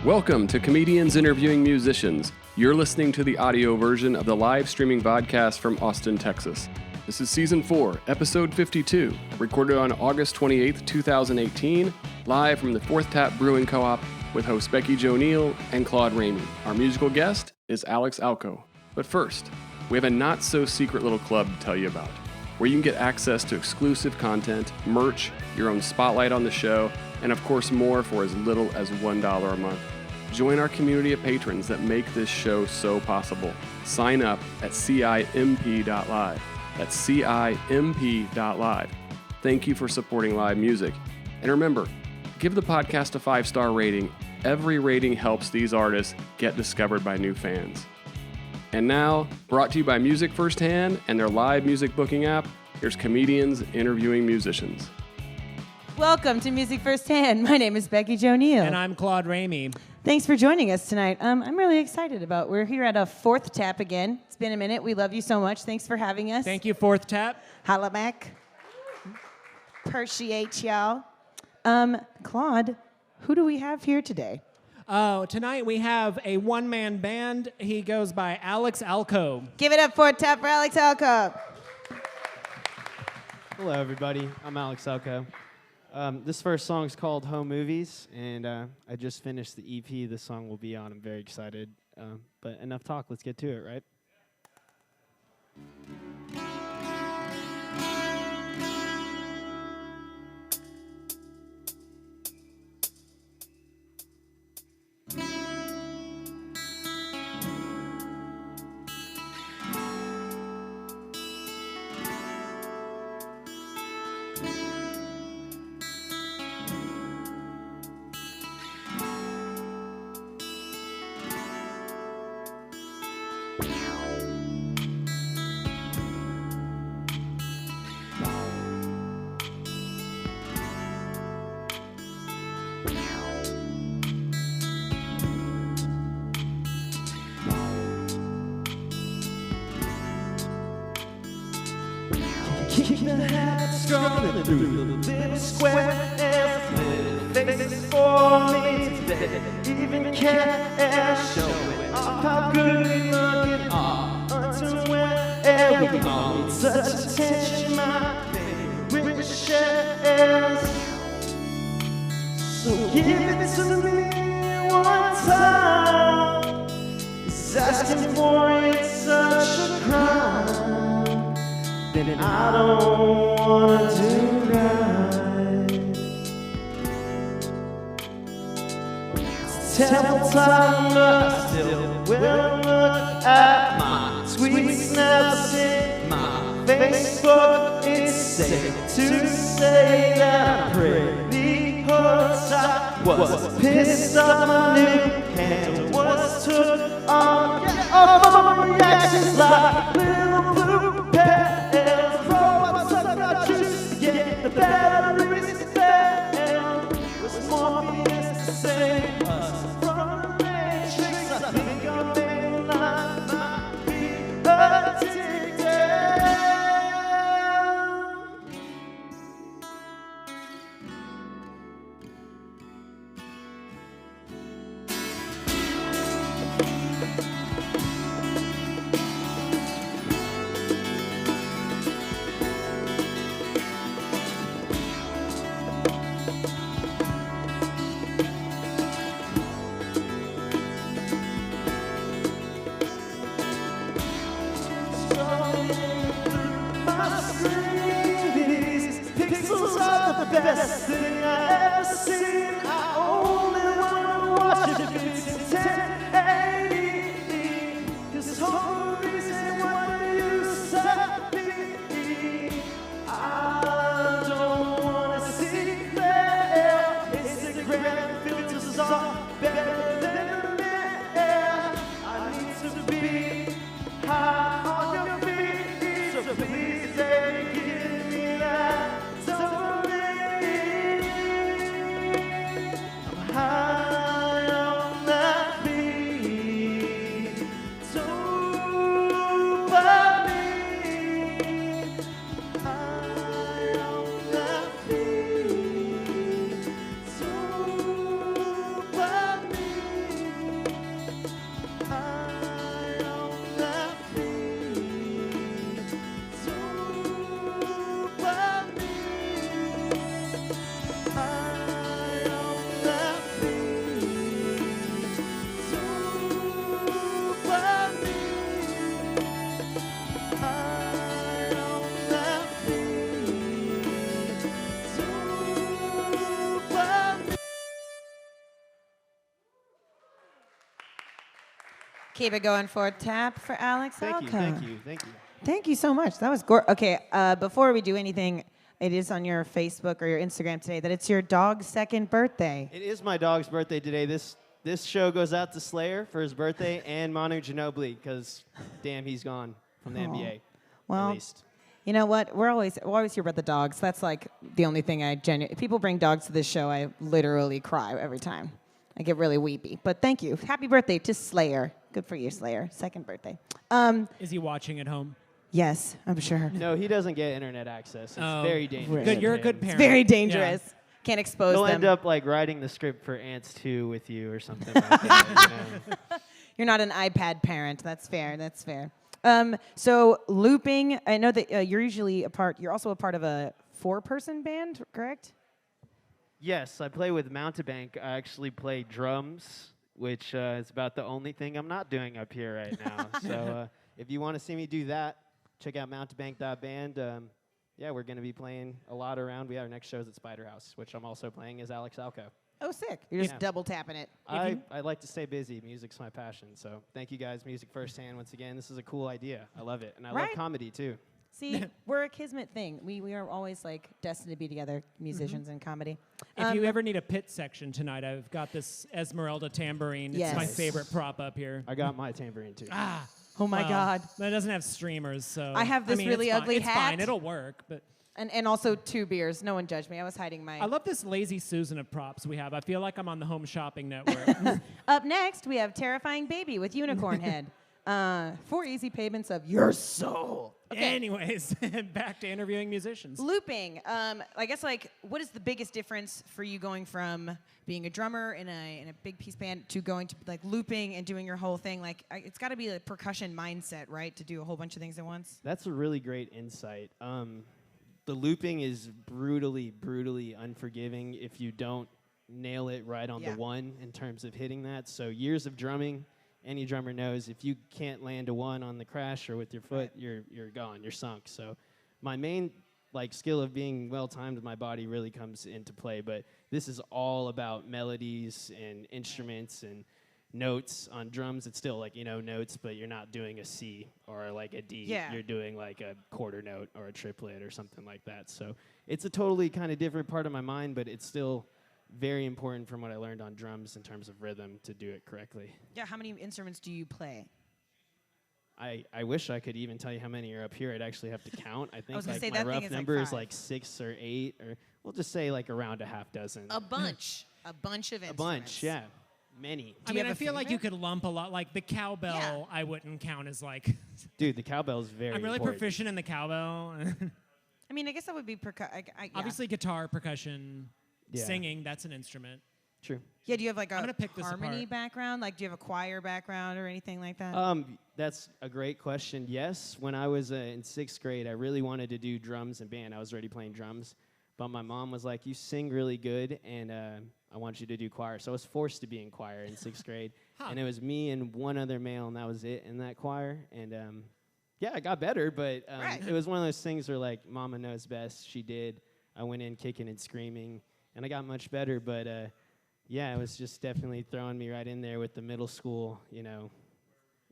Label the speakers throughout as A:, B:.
A: Welcome to Comedians Interviewing Musicians. You're listening to the audio version of the live streaming vodcast from Austin, Texas. This is Season 4, Episode 52, recorded on August 28th, 2018, live from the Fourth Tap Brewing Co-op with hosts BeckiJo Neill and Claude Ramey. Our musical guest is Alco. But first, we have a not-so-secret little club to tell you about, where you can get access to exclusive content, merch, your own spotlight on the show, and of course more for as little as $1 a month. Join our community of patrons that make this show so possible. Sign up at CIMP.live. That's CIMP.live. Thank you for supporting live music. And remember, give the podcast a 5-star rating. Every rating helps these artists get discovered by new fans. And now, brought to you by Music Firsthand and their live music booking app, here's Comedians Interviewing Musicians.
B: Welcome to Music Firsthand. My name is BeckiJo Neill.
C: And I'm Claude Ramey.
B: Thanks for joining us tonight. I'm really excited about we're here at a Fourth Tap again. It's been a minute. We love you so much. Thanks for having us.
C: Thank you, Fourth Tap.
B: Holla back. Appreciate y'all. Claude, who do we have here today?
C: Tonight we have a one-man band. He goes by Alco.
B: Give it up, Fourth Tap, for Alco.
D: Hello, everybody. I'm Alco. This first song is called Home Movies, and I just finished the EP this song will be on. I'm very excited. But enough talk. Let's get to it, right?
E: Keep the hat scrolling through the little square and faces for me today. Even cat showing off how good we looking are. Until when we all need such attention, my baby wishes. So give it to me one time. It's asking for it's such a crime. Then I don't wanna do right. It's terrible time, but I still will look at my sweet snaps in my Facebook. It's safe to say that I pretty hurts. I was pissed off my new handle was took on all reactions like little blue pants. The batteries fail. There's more BS to save us from the matrix. I think I may not be addicted. The best thing I ever seen. I only wanna watch it if it's 1080. 'Cause home movies ain't what they used to be. I don't wanna see glare. Instagram filters are better than me. I need to be high on your feet. So please give me that.
B: Keep it going for a tap for Alex
D: Thank you,
B: Alco.
D: thank you, thank you.
B: Thank you so much. That was okay. Before we do anything, it is on your Facebook or your Instagram today that it's your dog's second birthday.
D: It is my dog's birthday today. This show goes out to Slayer for his birthday and Manu Ginobili because, damn, he's gone from the NBA.
B: Well,
D: at least.
B: You know what? We're always here about the dogs. That's like the only thing I genuinely. If people bring dogs to this show, I literally cry every time. I get really weepy. But thank you. Happy birthday to Slayer. Good for you, Slayer. Second birthday.
C: Is he watching at home?
B: Yes, I'm sure.
D: No, he doesn't get internet access. It's very dangerous.
C: Good, you're a
D: for
C: good
D: him.
C: parent.
B: It's very dangerous.
C: Yeah.
B: Can't expose
D: He'll
B: them.
D: end up like writing the script for Ants 2 with you or something like that. You know?
B: You're not an iPad parent. That's fair. That's fair. So looping. I know that you're usually you're also a part of a 4-person band, correct?
D: Yes, I play with Mountebank. I actually play drums, which is about the only thing I'm not doing up here right now. So if you want to see me do that, check out mountebank.band. Yeah, we're going to be playing a lot around. We have our next shows at Spider House, which I'm also playing as Alex Alco.
B: Oh, sick. You're just
D: Yeah.
B: double tapping it.
D: I like to stay busy. Music's my passion. So thank you guys, Music Firsthand, once again. This is a cool idea. I love it. And I love
B: Right.
D: comedy, too.
B: See, we're a kismet thing. We are always like destined to be together, musicians and comedy.
C: If you ever need a pit section tonight, I've got this Esmeralda tambourine. It's my
B: Yes.
C: favorite prop up here.
D: I got my tambourine, too.
B: Oh my
C: Well,
B: God.
C: That doesn't have streamers, so
B: I have this
C: mean,
B: really
C: it's fine.
B: ugly
C: It's
B: hat.
C: fine. It'll work, but
B: And also 2 beers. No one judged me. I was hiding my.
C: I love this lazy Susan of props we have. I feel like I'm on the Home Shopping Network.
B: Up next, we have Terrifying Baby with Unicorn Head. 4 easy payments of your soul. Okay.
C: Anyways, back to interviewing musicians.
B: Looping. I guess what is the biggest difference for you going from being a drummer in a big piece band to going to like looping and doing your whole thing? It's got to be a percussion mindset, right? To do a whole bunch of things at once.
D: That's a really great insight. The looping is brutally, brutally unforgiving if you don't nail it right on
B: Yeah.
D: the one in terms of hitting that. So years of drumming, any drummer knows if you can't land a one on the crash or with your foot, you're gone, you're sunk. So my main skill of being well timed with my body really comes into play. But this is all about melodies and instruments and notes. On drums, it's still notes, but you're not doing a C or a D.
B: Yeah.
D: You're doing a quarter note or a triplet or something like that. So it's a totally kind of different part of my mind, but it's still very important from what I learned on drums in terms of rhythm to do it correctly.
B: Yeah. How many instruments do you play?
D: I wish I could even tell you how many are up here. I'd actually have to count. I think
B: was gonna say,
D: my
B: that thing
D: rough
B: is
D: number is
B: 5.
D: 6 or 8, or we'll just say around a half dozen.
B: A bunch. A bunch of
D: A
B: instruments.
D: bunch, yeah. Many.
C: I
B: you
C: mean,
B: have
C: I
B: a
C: feel like you
B: favorite?
C: could lump a lot. Like the cowbell, I wouldn't count as
D: Dude, the cowbell's very
C: I'm really
D: important.
C: proficient in the cowbell.
B: I mean, I guess that would be
C: Obviously, guitar, percussion,
D: Yeah.
C: singing, that's an instrument.
D: True.
B: Yeah, do you have
C: I'm gonna pick this
B: harmony
C: apart.
B: background? Do you have a choir background or anything like that?
D: That's a great question. Yes, when I was in 6th grade, I really wanted to do drums and band. I was already playing drums, but my mom was like, "You sing really good, and I want you to do choir." So I was forced to be in choir in 6th grade, and it was me and one other male, and that was it in that choir. And yeah, I got better, but it was one of those things where Mama knows best. She did. I went in kicking and screaming, and I got much better, but. Yeah, it was just definitely throwing me right in there with the middle school,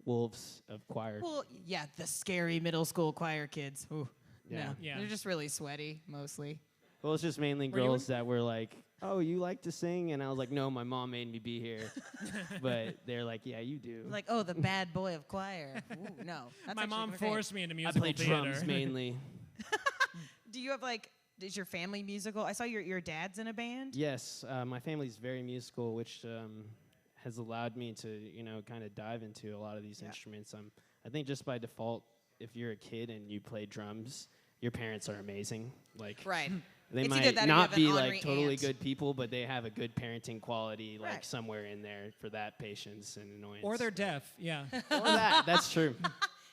D: wolves of choir.
B: Well, yeah, the scary middle school choir kids. Ooh,
D: Yeah.
B: no.
C: Yeah.
B: They're just really sweaty, mostly.
D: Well, it's just mainly
C: Were you
D: girls that were like, "Oh, you like to sing?" And I was like, "No, my mom made me be here." But they're like, "Yeah, you do."
B: Like, oh, the bad boy of choir. Ooh, no. That's
C: My
B: actually
C: mom
B: great.
C: forced me into
D: I
C: musical
D: play
C: theater.
D: drums mainly.
B: Do you have is your family musical? I saw your dad's in a band.
D: Yes, my family's very musical, which has allowed me to, kind of dive into a lot of these instruments. I think just by default, if you're a kid and you play drums, your parents are amazing.
B: Right.
D: They
B: It's either
D: might
B: that or you
D: not
B: have an
D: be
B: ornery
D: totally
B: aunt.
D: good people, but they have a good parenting quality
B: Right.
D: somewhere in there for that patience and annoyance.
C: Or they're deaf, yeah.
D: Or that. That's true.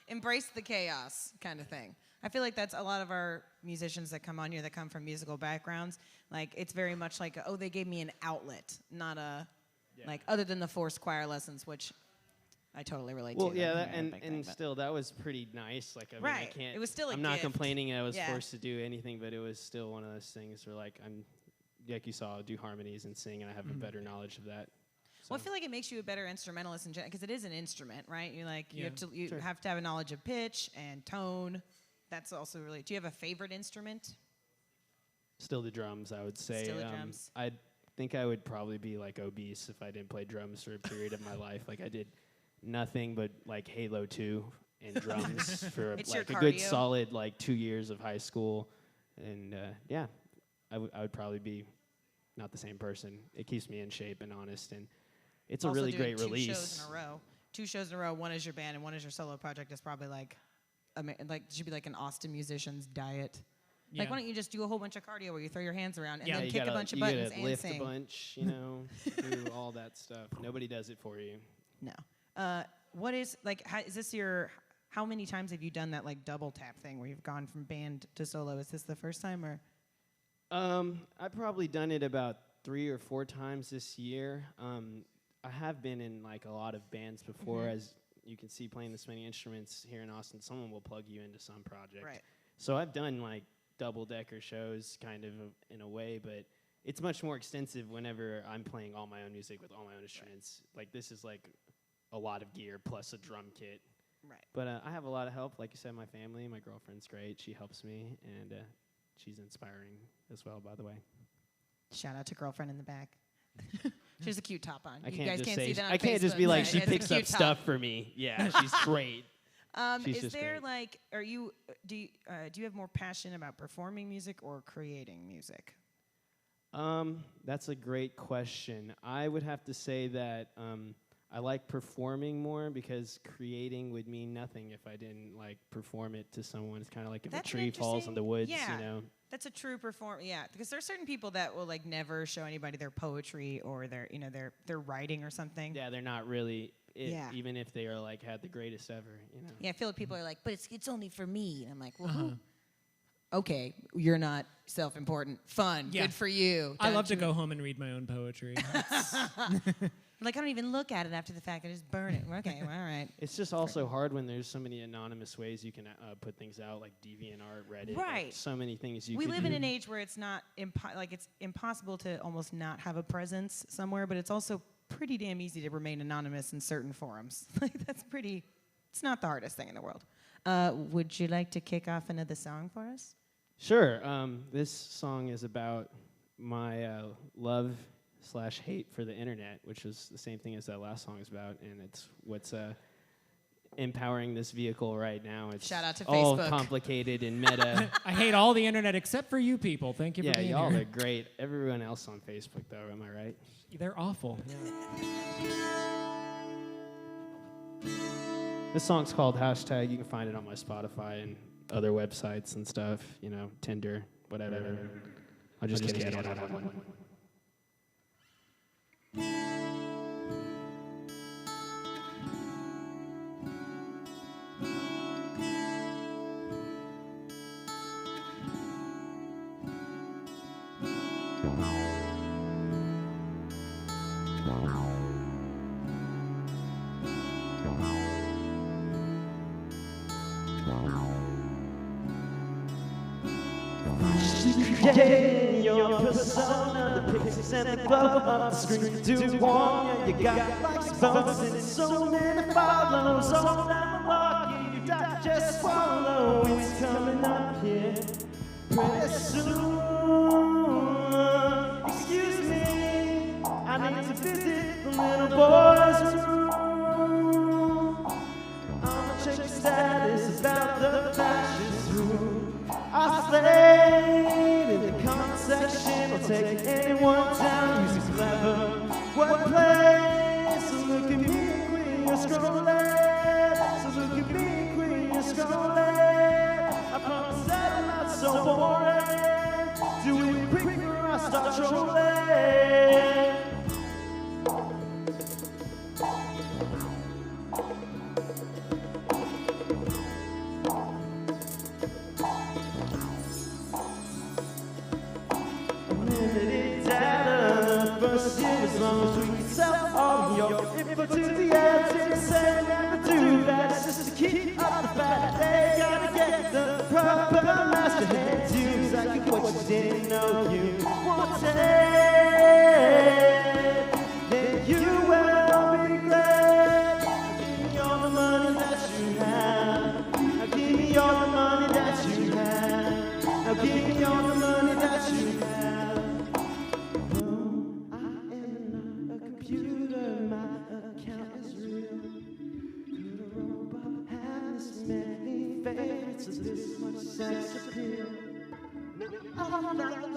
B: Embrace the chaos kind of thing. I feel like that's a lot of our musicians that come on here that come from musical backgrounds. It's very much they gave me an outlet, not other than the forced choir lessons, which I totally relate to.
D: Well, yeah,
B: That's a very
D: and
B: big thing, but-
D: still, that was pretty nice. I mean, I
B: Right.
D: can't.
B: It was still a
D: I'm not
B: gift.
D: complaining I was
B: Yeah.
D: forced to do anything, but it was still one of those things where, I'm, like you saw, do harmonies and sing, and I have a better knowledge of that.
B: Well, I feel like it makes you a better instrumentalist in general, because it is an instrument, right? You're like, you
C: Yeah.
B: have to have a knowledge of pitch and tone. That's also really. Do you have a favorite instrument?
D: Still the drums, I would say.
B: Still the drums.
D: I think I would probably be like obese if I didn't play drums for a period of my life. Like I did nothing but like Halo 2 and drums for
B: It's
D: like
B: your
D: a good
B: cardio.
D: solid like 2 years of high school. And yeah, I would probably be not the same person. It keeps me in shape and honest, and it's
B: Also
D: a really
B: doing
D: great release.
B: 2 shows in a row. 2 shows in a row. One is your band and one is your solo project. Is probably like it should be like an Austin musician's diet. Like,
C: Yeah.
B: why don't you just do a whole bunch of cardio where you throw your hands around and
C: Yeah,
B: then
D: you
B: kick
D: gotta,
B: a bunch of
D: you
B: buttons
D: gotta
B: and
D: lift
B: sing?
D: a bunch, you know, do all that stuff. Nobody does it for you.
B: No. What is like? Is this your? How many times have you done that like double tap thing where you've gone from band to solo? Is this the first time or?
D: I've probably done it about 3 or 4 times this year. I have been in like a lot of bands before, as you can see, playing this many instruments here in Austin. Someone will plug you into some project.
B: Right.
D: So I've done like double-decker shows kind of in a way, but it's much more extensive whenever I'm playing all my own music with all my own instruments. Like this is like a lot of gear plus a drum kit.
B: Right.
D: But I have a lot of help. Like you said, my family, my girlfriend's great. She helps me, and she's inspiring as well, by the way.
B: Shout out to girlfriend in the back. She has a cute top on.
D: I
B: You
D: can't
B: guys
D: just
B: can't
D: say
B: see that on
D: I can't just
B: Facebook,
D: be like
B: but
D: she
B: it's a
D: picks up
B: cute top.
D: stuff for me. Yeah, she's great. She's
B: Is
D: just
B: there
D: great.
B: like, do you have more passion about performing music or creating music?
D: That's a great question. I would have to say that I like performing more because creating would mean nothing if I didn't like perform it to someone. It's kind of like if
B: That's
D: a
B: an
D: tree falls in the woods,
B: yeah,
D: you know.
B: That's a true yeah, because there's certain people that will like never show anybody their poetry or their writing or something.
D: Yeah, they're not really it,
B: Yeah.
D: even if they are like had the greatest ever, you know.
B: Yeah, I feel like people are like, but it's only for me. And I'm like, well, okay, you're not self-important. Fun,
C: Yeah.
B: good for you.
C: I
B: Don't
C: love to
B: you-
C: go home and read my own poetry.
B: Like, I don't even look at it after the fact. I just burn it. Okay, well, all right.
D: It's just also hard when there's so many anonymous ways you can put things out, like DeviantArt, Reddit. like,
B: Right.
D: so many things you
B: We
D: could
B: live
D: do.
B: in an age where it's not it's impossible to almost not have a presence somewhere, but it's also pretty damn easy to remain anonymous in certain forums. Like it's not the hardest thing in the world. Would you like to kick off another song for us?
D: Sure. This song is about my love/hate for the internet, which is the same thing as that last song is about, and it's what's empowering this vehicle right now. It's
B: Shout out to
D: all
B: Facebook.
D: complicated and meta.
C: I hate all the internet except for you people. Thank you
D: Yeah,
C: for being
D: y'all
C: here.
D: are great. Everyone else on Facebook, though, am I right?
C: They're awful.
D: This song's called Hashtag. You can find it on my Spotify and other websites and stuff. You know, Tinder, whatever. I'll just kidding. I don't have one.
E: Creating your persona, the pixels and the glow of the screen do warm you. You got likes, votes, and so many follows. All that malarkey you just swallow. It's coming up here pretty soon. Excuse me, I need to visit the little boy's room. I'ma check the status about the fascist room. I slayed in the comment section. I'll take anyone down using clever wordplay. So look at me, queen, you're scrolling. So look at me, queen, you're scrolling. I promise that I'm not so boring. Do it quick or I start trolling. Unlimited data, first year as long as we can sell all your info to the ads. And say never do that, it's just to keep up the fact. They gotta get the proper master hand to exactly what you didn't know you wanted. Then you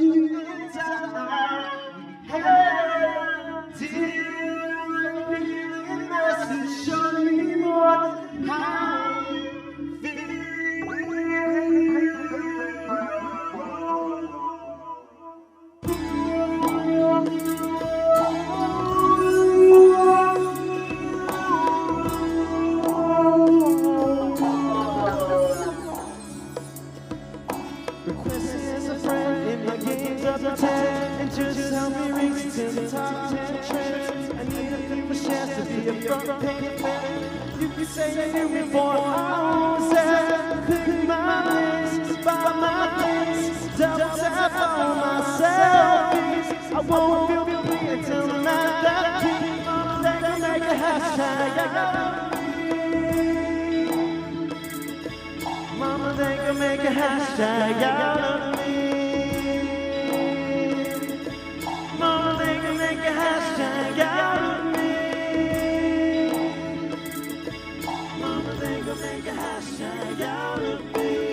E: you in time. Hey, till feeling us to show me more than how you and just help me reach to the top 10 trends. I need a few shares to be a front page fan. You can say you knew me for hours. Click my links, buy my things, double tap on my selfies. I won't feel complete until I'm at that peak. They gon' make a hashtag out of me. Mama, they gon' make a hashtag out of me. Hashtag out of me. Mama, they gon' make a hashtag out of me.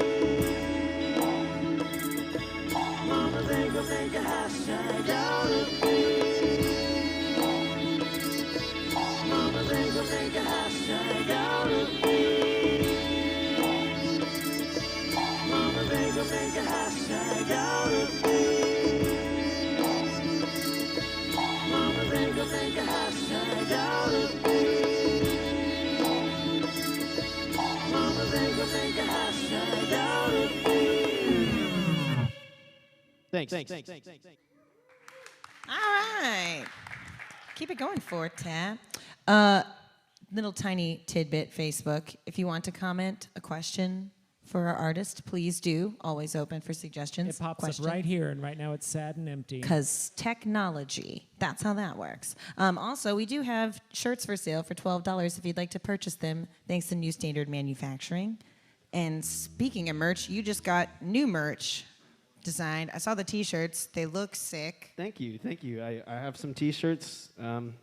E: Mama, they gon' make a hashtag out of me. Mama, they gon' make a hashtag out of me. Mama, they gon' make a hashtag out of me. Make a hashtag out of me. Mama, they gon' make a hashtag out of me.
D: Thanks.
B: All right. Keep it going, Tab. Little tiny tidbit, Facebook. If you want to comment a question for our artist, please do. Always open for suggestions.
C: It pops up right here, and right now it's sad and empty.
B: Because technology, that's how that works. Also, we do have shirts for sale for $12 if you'd like to purchase them, thanks to New Standard Manufacturing. And speaking of merch, you just got new merch designed. I saw the T-shirts. They look sick.
D: Thank you. I have some T-shirts.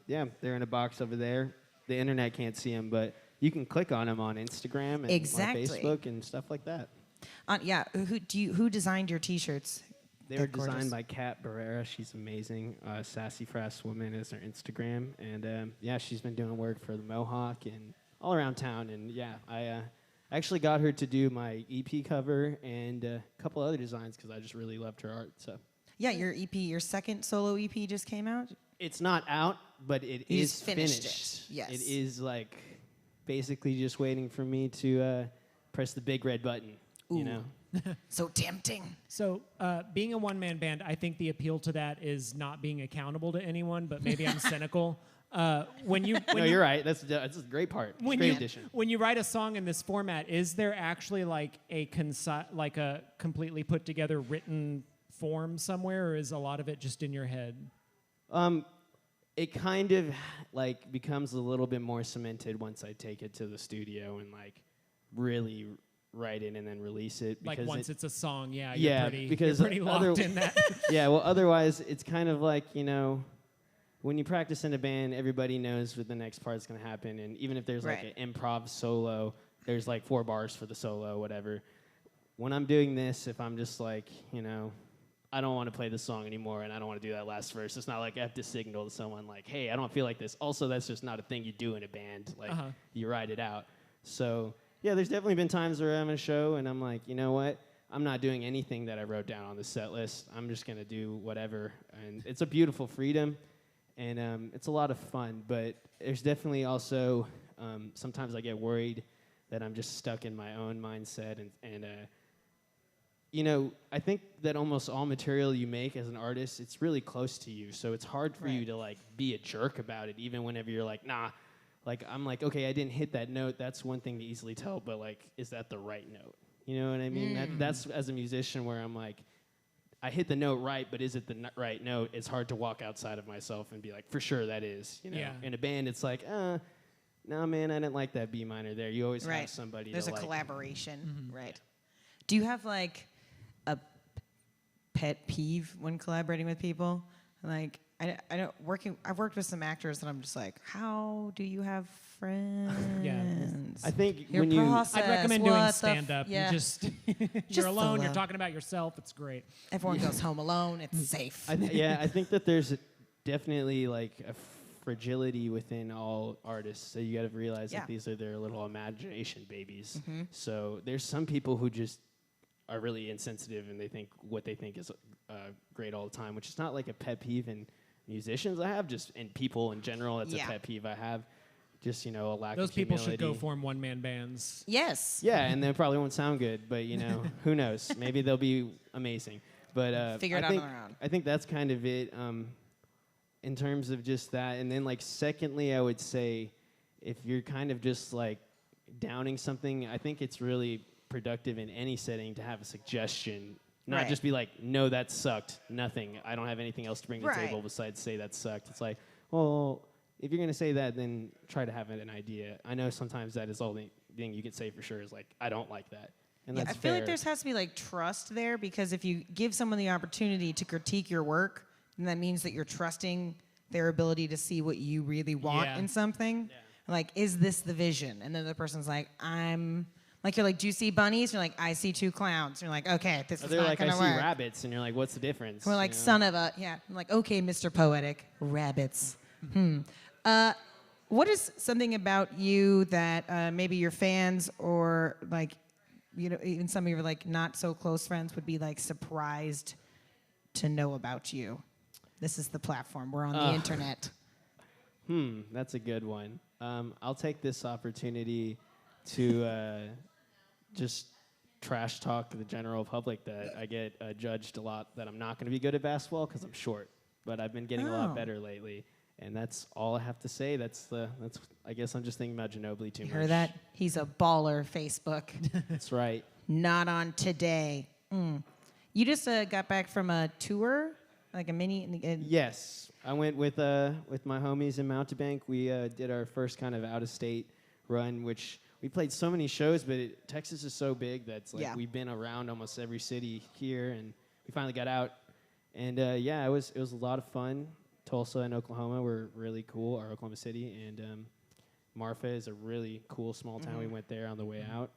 D: Yeah, they're in a box over there. The internet can't see them, but you can click on them on Instagram and on Facebook and stuff like that.
B: Yeah. Who designed your T-shirts?
D: They were designed by Kat Barrera. She's amazing. Sassy Frass Woman is her Instagram, and yeah, she's been doing work for the Mohawk and all around town. And yeah, I actually got her to do my EP cover and a couple other designs because I just really loved her art. So
B: yeah, your EP, your second solo EP just came out.
D: It's not out, but it is finished.
B: It. Yes,
D: it is like basically just waiting for me to press the big red button.
B: Ooh.
D: You know.
B: So tempting.
C: So being a one-man band, I think the appeal to that is not being accountable to anyone, but maybe I'm cynical. No,
D: you're right. That's a great part. It's a great addition.
C: When you write a song in this format, is there actually like a completely put together written form somewhere, or is a lot of it just in your head?
D: It kind of like becomes a little bit more cemented once I take it to the studio and like really write it and then release it.
C: Like once it's a song, you're
D: because
C: pretty locked in that.
D: Yeah, well, otherwise it's kind of like, you know, when you practice in a band, everybody knows what the next part's going to happen, and even if there's like an improv solo, there's like 4 bars for the solo, whatever. When I'm doing this, if I'm just like, you know, I don't want to play this song anymore, and I don't want to do that last verse. It's not like I have to signal to someone like, hey, I don't feel like this. Also, that's just not a thing you do in a band. Like, you write it out. So, yeah, there's definitely been times where I'm in a show, and I'm like, you know what? I'm not doing anything that I wrote down on the set list. I'm just going to do whatever. And it's a beautiful freedom, and it's a lot of fun. But there's definitely also sometimes I get worried that I'm just stuck in my own mindset and you know, I think that almost all material you make as an artist, it's really close to you. So it's hard for you to, like, be a jerk about it, even whenever you're like, nah. Like, I'm like, okay, I didn't hit that note. That's one thing to easily tell, but, like, is that the right note? You know what I mean? That's as a musician where I'm like, I hit the note right, but is it the right note? It's hard to walk outside of myself and be like, for sure that is. You know? Yeah. In a band, it's like, no, man, I didn't like that B minor there. You always have somebody
B: There's
D: to
B: a
D: like.
B: collaboration. Right. Do you have, like, a pet peeve when collaborating with people? Like, I've worked with some actors, and I'm just like, how do you have friends?
D: I think
B: Your
D: when you,
B: process,
C: I'd recommend doing
B: what the
C: stand-up.
B: yeah.
C: You just
B: Just
C: you're alone.
B: the
C: You're
B: love.
C: talking about yourself. It's great.
B: Everyone goes home alone. It's safe.
D: I think that there's definitely like a fragility within all artists. So you got to realize
B: Yeah.
D: that these are their little imagination babies.
B: Mm-hmm.
D: So there's some people who just are really insensitive and they think what they think is great all the time, which is not like a pet peeve in musicians. I have just in people in general. That's
B: Yeah.
D: a pet peeve I have. Just a lack
C: Those
D: of
C: people
D: humility.
C: should go form one-man bands.
B: Yes.
D: Yeah, and they probably won't sound good, but who knows? Maybe they'll be amazing. But
B: Figure it
D: I
B: out on
D: think,
B: their own.
D: I think that's kind of it in terms of just that. And then, like, secondly, I would say if you're kind of just like downing something, I think it's really productive in any setting to have a suggestion. Not
B: Right.
D: just be like, no, that sucked. Nothing. I don't have anything else to bring to the
B: Right.
D: table besides say that sucked. It's like, well, if you're going to say that, then try to have an idea. I know sometimes that is all the thing you can say for sure is like, I don't like that. And
B: Yeah,
D: that's
B: I feel like
D: fair.
B: there has to be like trust there, because if you give someone the opportunity to critique your work, then that means that you're trusting their ability to see what you really want
C: Yeah.
B: in something. Like, is this the vision? And then the person's like, you're like, do you see bunnies? You're like, I see two clowns. You're like, okay, this
D: Or
B: is
D: they're
B: not
D: like, I
B: gonna
D: see
B: work.
D: rabbits, and you're like, what's the difference?
B: We're like, son of a, yeah. I'm like, okay, Mr. Poetic, rabbits. What is something about you that maybe your fans or like, even some of your like not so close friends would be like surprised to know about you? This is the platform. We're on the internet.
D: That's a good one. I'll take this opportunity to just trash talk the general public that I get judged a lot that I'm not going to be good at basketball because I'm short. But I've been getting a lot better lately, and that's all I have to say. That's I guess I'm just thinking about Ginobili too much.
B: Heard that? He's a baller, Facebook.
D: That's right.
B: Not on today. You just got back from a tour, like a mini.
D: Yes, I went with my homies in Mountebank. We did our first kind of out-of-state run, which we played so many shows, but Texas is so big that's like we've been around almost every city here, and we finally got out. And it was a lot of fun. Tulsa and Oklahoma were really cool, or Oklahoma City, and Marfa is a really cool small town. We went there on the way out.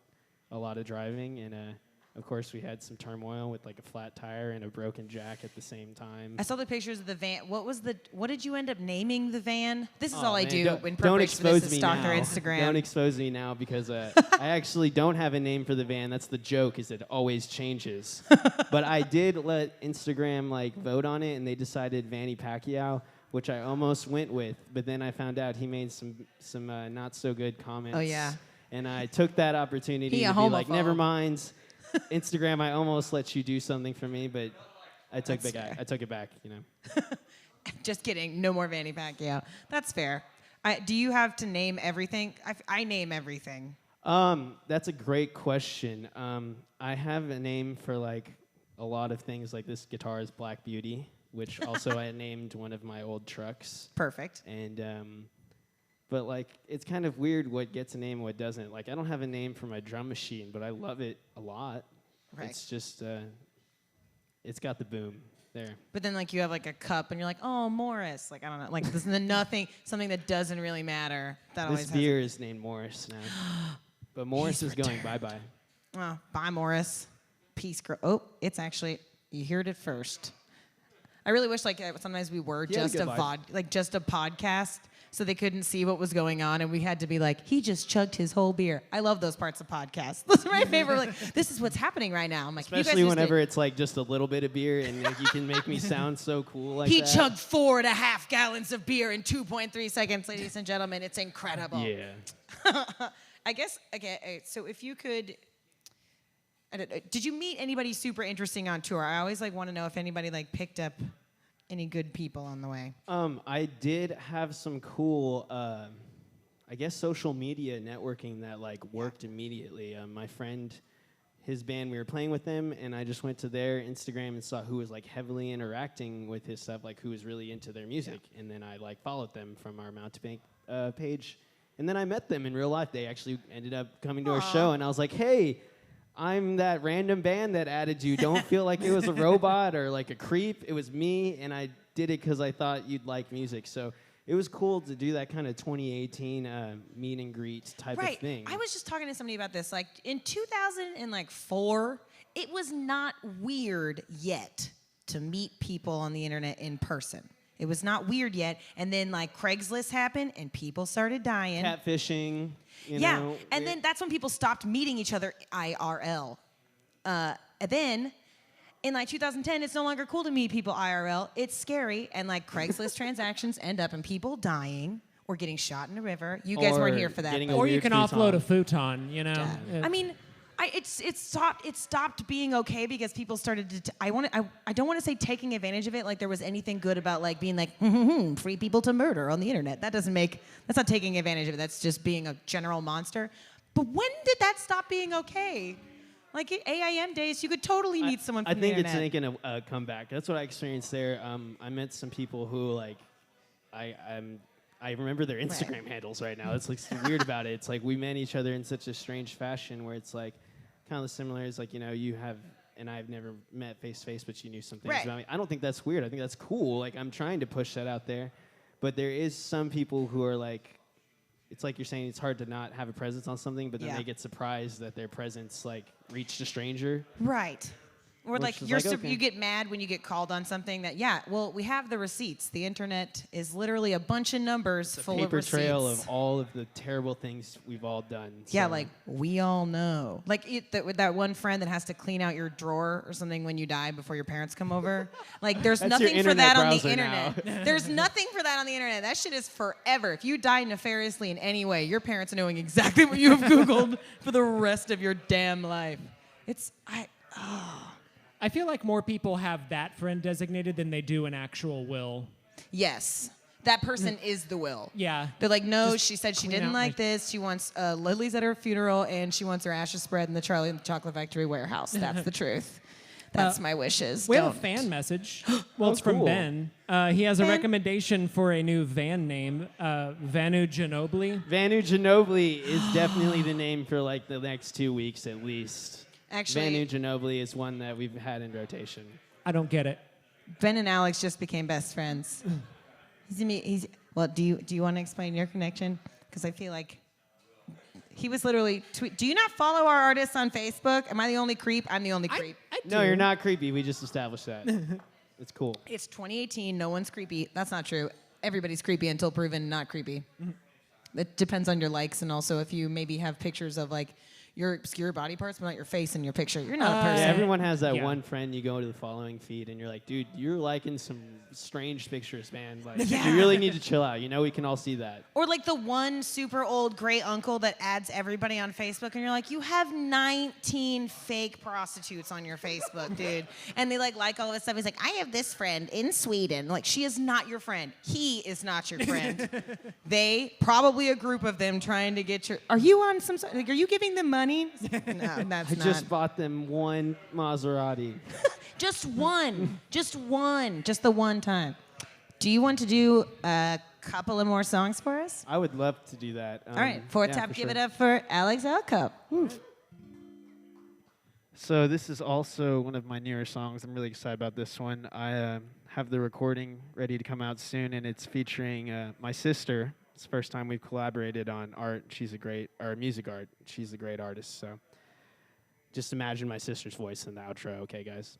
D: A lot of driving, and of course we had some turmoil with like a flat tire and a broken jack at the same time.
B: I saw the pictures of the van. What did you end up naming the van? This is all I
D: man,
B: do
D: don't-
B: in
D: don't
B: preparation for this
D: expose
B: is
D: me
B: stalk their
D: now.
B: Instagram.
D: Don't expose me now because I actually don't have a name for the van. That's the joke, is it always changes. But I did let Instagram like vote on it, and they decided Vanny Pacquiao, which I almost went with. But then I found out he made some not so good comments.
B: Oh, yeah.
D: And I took that opportunity
B: He
D: to
B: a
D: be like,
B: homophobe.
D: never mind. Instagram, I almost let you do something for me, but I took
B: That's
D: it back.
B: fair.
D: I took it back.
B: Just kidding. No more Vanny Pacquiao. That's fair. Do you have to name everything? I name everything.
D: That's a great question. I have a name for like a lot of things. Like this guitar is Black Beauty, which also I named one of my old trucks.
B: Perfect.
D: And but like it's kind of weird what gets a name and what doesn't. Like I don't have a name for my drum machine, but I love it a lot.
B: Right.
D: It's just it's got the boom there.
B: But then like you have like a cup and you're like, oh, Morris. Like, I don't know. Like this is nothing, something that doesn't really matter. That always
D: This
B: has
D: beer is named Morris now. But Morris is going bye-bye.
B: Oh, bye, Morris. Peace. Oh, it's actually, you heard it first. I really wish like sometimes we were
D: He had a
B: just
D: good
B: a
D: life.
B: just a podcast, so they couldn't see what was going on, and we had to be like, he just chugged his whole beer. I love those parts of podcasts. Those are my favorite. Like, this is what's happening right now. I'm like, you guys
D: Especially
B: just
D: whenever
B: did-
D: it's like just a little bit of beer and like, you can make me sound so cool like
B: he
D: that.
B: chugged 4.5 gallons of beer in 2.3 seconds, ladies and gentlemen. It's incredible.
D: Yeah.
B: I guess, okay, so if you could, I don't know, did you meet anybody super interesting on tour? I always like want to know if anybody like picked up any good people on the way.
D: I did have some cool, I guess, social media networking that like worked immediately. My friend, his band, we were playing with them, and I just went to their Instagram and saw who was like heavily interacting with his stuff, like who was really into their music, and then I like followed them from our Mountebank page, and then I met them in real life. They actually ended up coming to our show, and I was like, hey. I'm that random band that added you. Don't feel like it was a robot or like a creep. It was me, and I did it because I thought you'd like music. So it was cool to do that kind of 2018 meet and greet type of thing.
B: I was just talking to somebody about this. Like in 2004, it was not weird yet to meet people on the internet in person. It was not weird yet. And then like Craigslist happened and people started dying.
D: Catfishing. You
B: yeah,
D: know,
B: and then that's when people stopped meeting each other IRL. And then in like 2010, it's no longer cool to meet people IRL. It's scary, and like Craigslist transactions end up in people dying or getting shot in a river. You guys weren't here for that.
C: Or you can offload a futon, you know.
B: I mean, it stopped being okay because people started to. I don't want to say taking advantage of it. Like there was anything good about like being like free people to murder on the internet. That's not taking advantage of it. That's just being a general monster. But when did that stop being okay? Like in AIM days, you could totally meet someone from the internet.
D: I think it's making a comeback. That's what I experienced there. I met some people who like, I remember their Instagram handles right now. It's like so weird about it. It's like we met each other in such a strange fashion where it's like kind of similar as like, you know, you have, and I've never met face to face, but you knew some things about me. I don't think that's weird. I think that's cool. Like I'm trying to push that out there. But there is some people who are like, it's like you're saying it's hard to not have a presence on something, but then they get surprised that their presence like reached a stranger.
B: Right. Or like
D: okay.
B: you get mad when you get called on something that, well, we have the receipts. The internet is literally a bunch of numbers full of receipts.
D: Paper trail of all of the terrible things we've all done.
B: Yeah, like we all know. Like with that one friend that has to clean out your drawer or something when you die before your parents come over. Like there's nothing for that on the internet. There's nothing for that on the internet. That shit is forever. If you die nefariously in any way, your parents are knowing exactly what you have Googled for the rest of your damn life.
C: I feel like more people have that friend designated than they do an actual will.
B: Yes. That person is the will.
C: Yeah.
B: They're like, no,
C: Just
B: she said she
C: clean
B: didn't
C: out
B: like this. She wants lilies at her funeral, and she wants her ashes spread in the Charlie and the Chocolate Factory warehouse. That's the truth. That's my wishes.
C: We have a fan message. Well, it's from
D: cool.
C: Ben. He has a recommendation for a new van name, Vanu Ginobili.
D: Vanu Ginobili is definitely the name for like the next 2 weeks at least.
B: Actually,
D: Vanu Ginobili is one that we've had in rotation.
C: I don't get it.
B: Ben and Alex just became best friends. Well, do you want to explain your connection? Because I feel like he was literally do you not follow our artists on Facebook? Am I the only creep? I'm the only creep.
C: I do.
D: No, you're not creepy. We just established that. It's cool.
B: It's 2018. No one's creepy. That's not true. Everybody's creepy until proven not creepy. It depends on your likes, and also if you maybe have pictures of like your obscure body parts, but not your face in your picture. You're not a person.
D: Yeah, everyone has that one friend you go to the following feed and you're like, dude, you're liking some strange pictures, man. Like, you really need to chill out. You know, we can all see that.
B: Or like the one super old great uncle that adds everybody on Facebook, and you're like, you have 19 fake prostitutes on your Facebook, dude. And they like all of this stuff. He's like, I have this friend in Sweden. Like, she is not your friend. He is not your friend. They, probably a group of them trying to get your, are you on some, like, are you giving them money? No, that's
D: I
B: not.
D: just bought them one Maserati.
B: Just one. Just the one time. Do you want to do a couple of more songs for us?
D: I would love to do that.
B: All right, fourth tap, give it up for Alex Alco.
F: So this is also one of my newer songs. I'm really excited about this one. I have the recording ready to come out soon, and it's featuring my sister. It's the first time we've collaborated on art. Music art. She's a great artist, so
D: Just imagine my sister's voice in the outro. Okay, guys?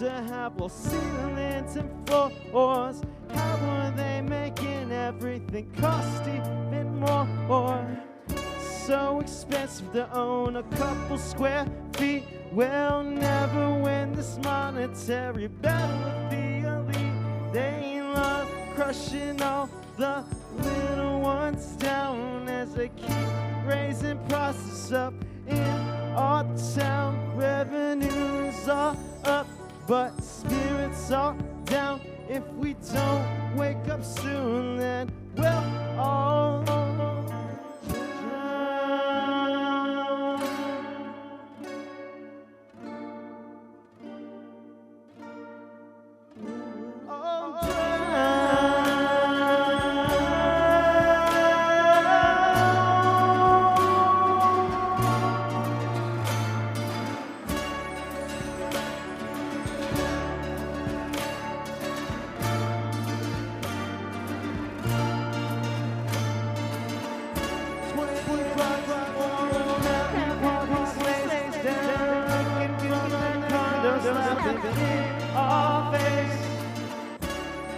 E: to have all ceilings and floors. How are they making everything cost even more? So expensive to own a couple square feet. We'll never win this monetary battle with the elite. They love crushing all the little ones down as they keep raising prices up in our town. Revenues are up, but spirits are down. If we don't wake up soon, then we'll all drown. All drown.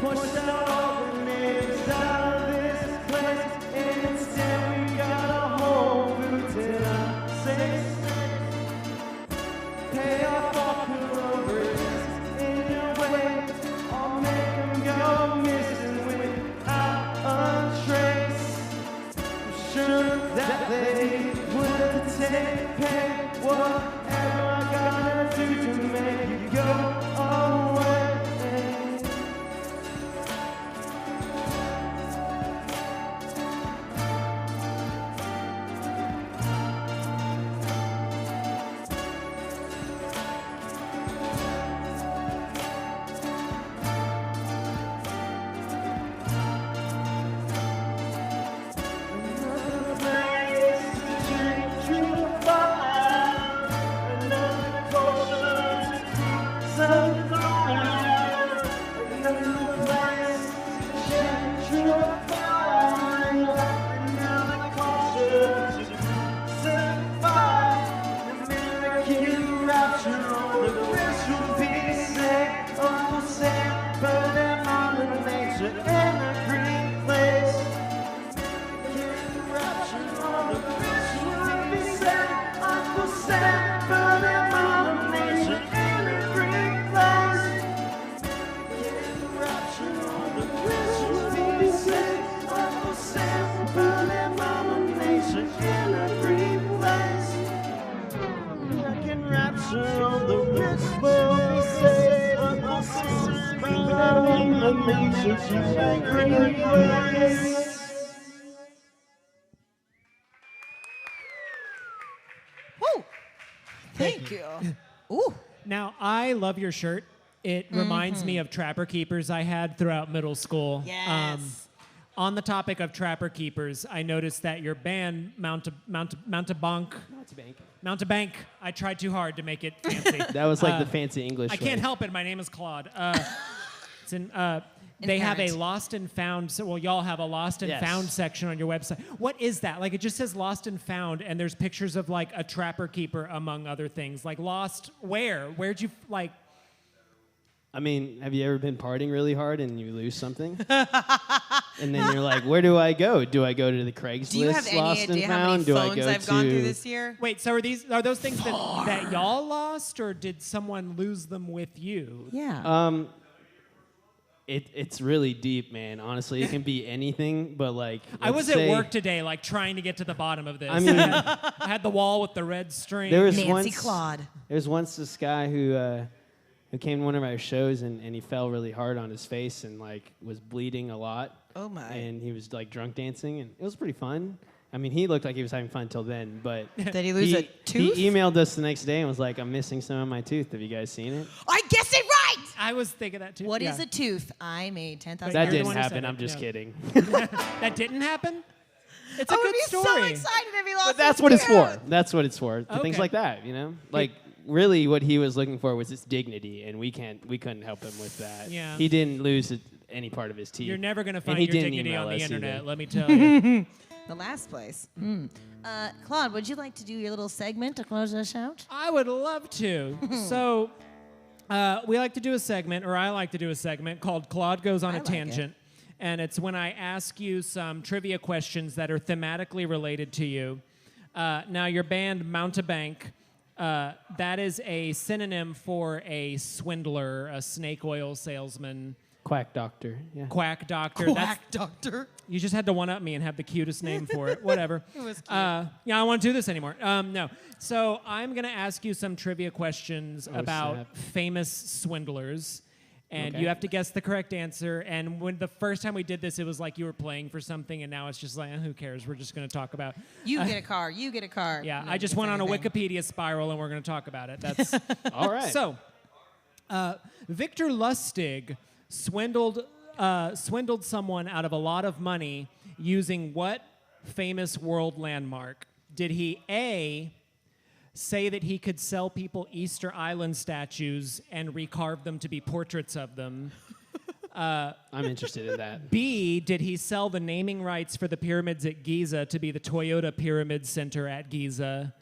E: Push out all the names out of this place. Instead we got a whole routine of safe. Pay off all pillows in your way. I'll make them go missing without a trace. I'm sure that they would take pay. Whatever I gotta do to make you go away.
B: Woo! Thank you. Ooh.
C: Now, I love your shirt. It reminds me of Trapper Keepers I had throughout middle school.
B: Yes.
C: On the topic of Trapper Keepers, I noticed that your band, Mountebank. I tried too hard to make it fancy.
D: That was like the fancy English
C: I
D: way.
C: can't help it. My name is Claude. It's in, they have a lost and found. So, well, y'all have a lost and found section on your website. What is that? Like, it just says lost and found, and there's pictures of like a trapper keeper among other things. Like, lost where? Where'd you like?
D: I mean, have you ever been partying really hard and you lose something? And then you're like, where do I go? Do I go to the Craigslist
B: Do you have any
D: lost and
B: idea how
D: found?
B: many
D: Do I
B: phones
D: go
B: I've gone through this year?
C: Wait, so are those things that y'all lost, or did someone lose them with you?
B: Yeah.
D: It's really deep, man. Honestly, it can be anything, but like
C: I was at work today, like trying to get to the bottom of this.
D: I mean,
C: I had the wall with the red string.
D: there was
B: Nancy
D: once
B: Claude.
D: There was once this guy who came to one of our shows and he fell really hard on his face and like was bleeding a lot.
B: Oh my.
D: And he was like drunk dancing and it was pretty fun. I mean, he looked like he was having fun till then, but
B: Did he lose a tooth?
D: He emailed us the next day and was like, "I'm missing some of my tooth. Have you guys seen it?"
B: I guessed it right.
C: I was thinking that too.
B: What
C: yeah.
B: is a tooth? I made 10,000.
D: That
C: You're the
D: didn't
C: one who said
D: happen.
C: it,
D: I'm just
C: yeah.
D: kidding.
C: That didn't happen? It's
B: I
C: a
B: would
C: good
B: be
C: story.
B: so excited if he lost
D: But that's
B: his
D: what it's
B: tooth.
D: for. That's what it's for. Things
C: Okay.
D: like that, you know? Like really what he was looking for was his dignity and we couldn't help him with that.
C: Yeah.
D: He didn't lose any part of his teeth.
C: You're never going to find
D: he
C: your
D: didn't
C: dignity
D: email
C: on the
D: us
C: internet,
D: either.
C: let me tell you.
B: The last place. Claude, would you like to do your little segment to close us out?
C: I would love to. So, We like to do a segment, or I like to do a segment called Claude Goes on
B: I
C: a
B: like
C: Tangent. And it's when I ask you some trivia questions that are thematically related to you. Now, your band, Mountebank, that is a synonym for a swindler, a snake oil salesman.
D: Quack doctor. Yeah.
C: Quack doctor.
B: Quack doctor.
C: You just had to one-up me and have the cutest name for it. Whatever.
B: It was cute.
C: Yeah, I don't want to do this anymore. No. So I'm going to ask you some trivia questions about
D: snap.
C: famous swindlers. And
D: Okay.
C: you have to guess the correct answer. And when the first time we did this, it was like you were playing for something, and now it's just like, who cares? We're just going to talk about.
B: You get a car. You get a car.
C: Yeah,
B: Nobody
C: I just
B: gets
C: went on a
B: anything.
C: Wikipedia spiral, and we're going to talk about it. That's
D: All right.
C: so. Victor Lustig swindled someone out of a lot of money using what famous world landmark? Did he A, say that he could sell people Easter Island statues and recarve them to be portraits of them?
D: I'm interested in that.
C: B, did he sell the naming rights for the pyramids at Giza to be the Toyota Pyramid Center at Giza?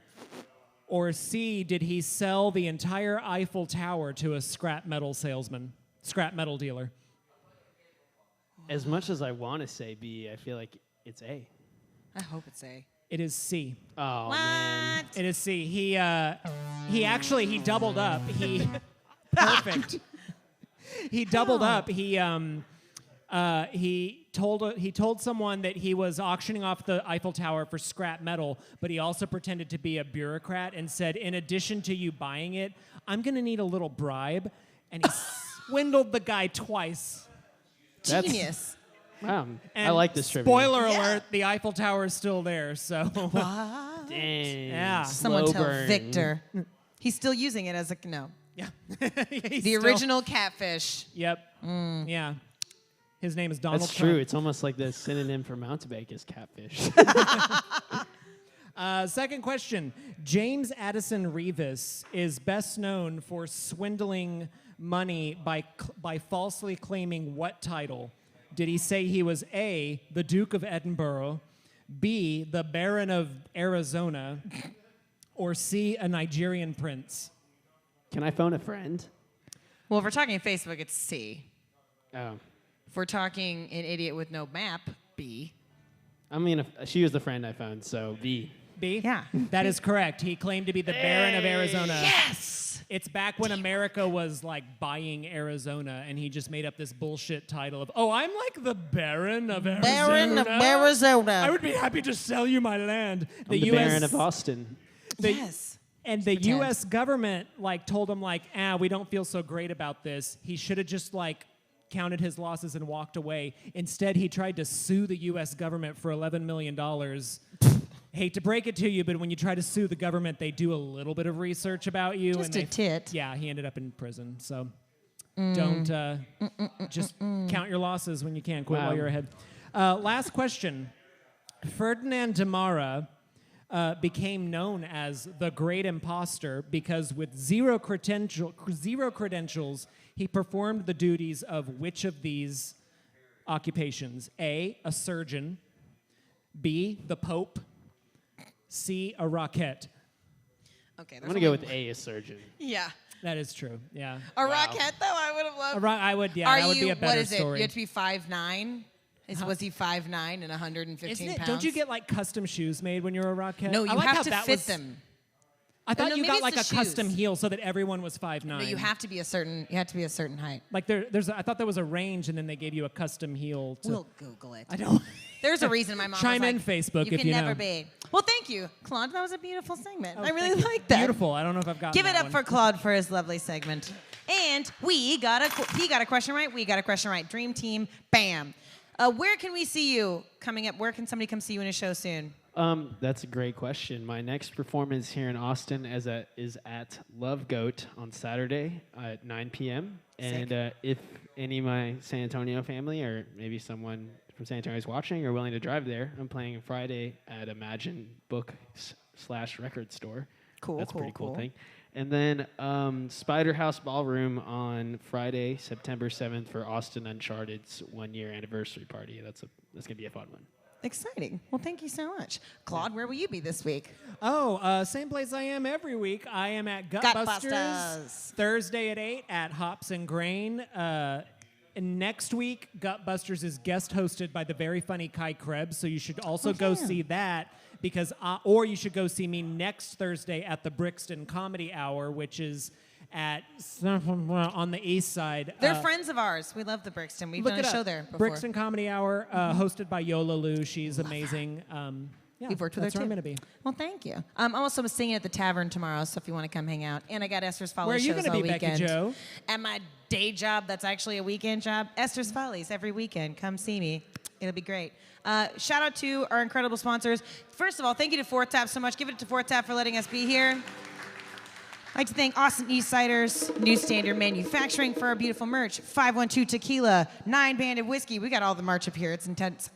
C: Or C, did he sell the entire Eiffel Tower to a scrap metal dealer?
D: As much as I want to say B, I feel like it's A.
B: I hope it's A.
C: It is C.
D: Oh,
B: What?
D: man.
C: It is C. He doubled up. Perfect. He doubled up. He told someone that he was auctioning off the Eiffel Tower for scrap metal, but he also pretended to be a bureaucrat and said, in addition to you buying it, I'm going to need a little bribe. And he swindled the guy twice.
D: That's-
B: Genius.
D: Wow. I
C: And
D: like this trivia.
C: Spoiler
B: Yeah.
C: alert, the Eiffel Tower is still there, so.
D: Dang.
C: Yeah.
B: Someone
D: Slow
B: tell
D: burn.
B: Victor. He's still using it as a no.
C: Yeah.
B: The original catfish.
C: Yep. Yeah. His name is Donald
D: That's
C: Trump.
D: true. It's almost like the synonym for mountebank is catfish.
C: Second question. James Addison Revis is best known for swindling money by falsely claiming what title? Did he say he was A, the Duke of Edinburgh, B, the Baron of Arizona, or C, a Nigerian prince?
D: Can I phone a friend?
B: Well, if we're talking Facebook, it's C.
D: Oh.
B: If we're talking an idiot with no map, B.
D: I mean, she was the friend I phoned, so B.
C: B?
B: Yeah.
C: That is correct. He claimed to be the Baron of Arizona.
B: Yes!
C: It's back when America was like buying Arizona, and he just made up this bullshit title of, oh, I'm like the Baron of Arizona.
B: Baron of Arizona.
C: I would be happy to sell you my land.
D: I'm the Baron of Austin.
B: Yes.
C: And the
B: Pretend.
C: U.S. government told him we don't feel so great about this. He should have just counted his losses and walked away. Instead, he tried to sue the U.S. government for $11 million. Hate to break it to you, but when you try to sue the government, they do a little bit of research about you.
B: Just a tit.
C: Yeah, he ended up in prison. So don't just count your losses when you can. Quit
D: Wow.
C: while you're ahead. Last question. Ferdinand de Mara became known as the Great Imposter because with zero credentials, he performed the duties of which of these occupations? A, a surgeon. B, the Pope. C, a rocket.
B: Okay.
D: I'm going to go with A, a surgeon.
B: Yeah.
C: That is true. Yeah.
B: A rocket, though, I would have loved.
C: I would. Yeah.
B: Are
C: that would
B: you,
C: be a better
B: what is
C: story.
B: it? You have to be 5'9"? Was he 5'9" and 115
C: Isn't it?
B: pounds?
C: Don't you get custom shoes made when you're a rocket?
B: No,
C: I
B: you
C: like how
B: have to
C: that
B: fit
C: was-
B: them.
C: I thought
B: no,
C: you
B: maybe
C: got
B: it's
C: a
B: the
C: custom
B: shoes.
C: heel so that everyone was 5'9".
B: No, you have to be a certain height.
C: Like I thought there was a range, and then they gave you a custom heel.
B: We'll Google it.
C: I don't.
B: There's a reason my mom
C: Chime
B: was
C: in,
B: like,
C: Facebook,
B: you
C: if
B: can
C: you
B: never
C: know.
B: be. Well, thank you, Claude. That was a beautiful segment.
C: Oh,
B: I really
C: thank you.
B: like that.
C: Beautiful. I don't know if I've gotten
B: Give it
C: that
B: up
C: one.
B: for Claude for his lovely segment. And he got a question right. We got a question right. Dream team, bam. Where can we see you coming up? Where can somebody come see you in a show soon?
D: That's a great question. My next performance here in Austin is at Love Goat on Saturday at 9 p.m. And if any of my San Antonio family or maybe someone from San Antonio is watching or willing to drive there, I'm playing Friday at Imagine Book/Record Store.
B: Cool,
D: That's a
B: cool,
D: pretty cool
B: cool.
D: thing. And then Spider House Ballroom on Friday, September 7th for Austin Uncharted's 1-year anniversary party. That's going to be a fun one.
B: Exciting. Well, thank you so much. Claude, where will you be this week?
C: Oh, same place I am every week. I am at Gutbusters
B: Gutbusters.
C: Thursday at 8 at Hops and Grain. And next week, Gutbusters is guest hosted by the very funny Kai Krebs, so you should also go see that. Because, or you should go see me next Thursday at the Brixton Comedy Hour, which is at on the east side.
B: They're friends of ours. We love the Brixton. We've done a show there before.
C: Brixton Comedy Hour, hosted by Yola Lou. She's amazing. Yeah,
B: We've worked with her
C: that's where
B: too.
C: I'm going to be.
B: Well, thank you. I'm also singing at the Tavern tomorrow, so if you want to come hang out. And I got Esther's Follies
C: Where are you
B: shows
C: gonna
B: all
C: be,
B: weekend.
C: BeckiJo?
B: At my day job, that's actually a weekend job. Esther's Follies every weekend. Come see me. It'll be great. Shout out to our incredible sponsors. First of all, thank you to Fourth Tap so much. Give it to Fourth Tap for letting us be here. I'd like to thank Austin Eastsiders, New Standard Manufacturing for our beautiful merch. 512 Tequila, 9 Banded Whiskey. We got all the merch up here. It's intense.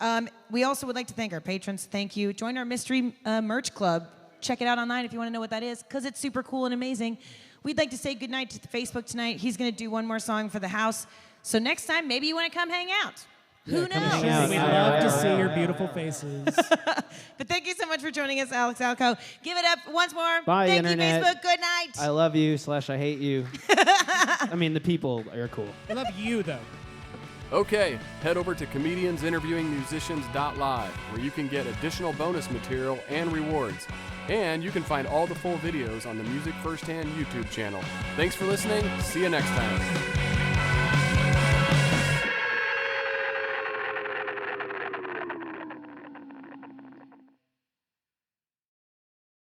B: We also would like to thank our patrons. Thank you. Join our mystery merch club. Check it out online if you want to know what that is, because it's super cool and amazing. We'd like to say goodnight to Facebook tonight. He's going to do one more song for the house. So next time, maybe you want to come hang out. Who knows?
C: We'd love to see your beautiful faces.
B: But thank you so much for joining us, Alex Alco. Give it up once more.
D: Bye,
B: thank
D: Internet.
B: you, Facebook. Good night.
D: I love you / I hate you. I mean, the people are cool.
C: I love you, though.
A: Okay, head over to comediansinterviewingmusicians.live, where you can get additional bonus material and rewards. And you can find all the full videos on the Music Firsthand YouTube channel. Thanks for listening. See you next time.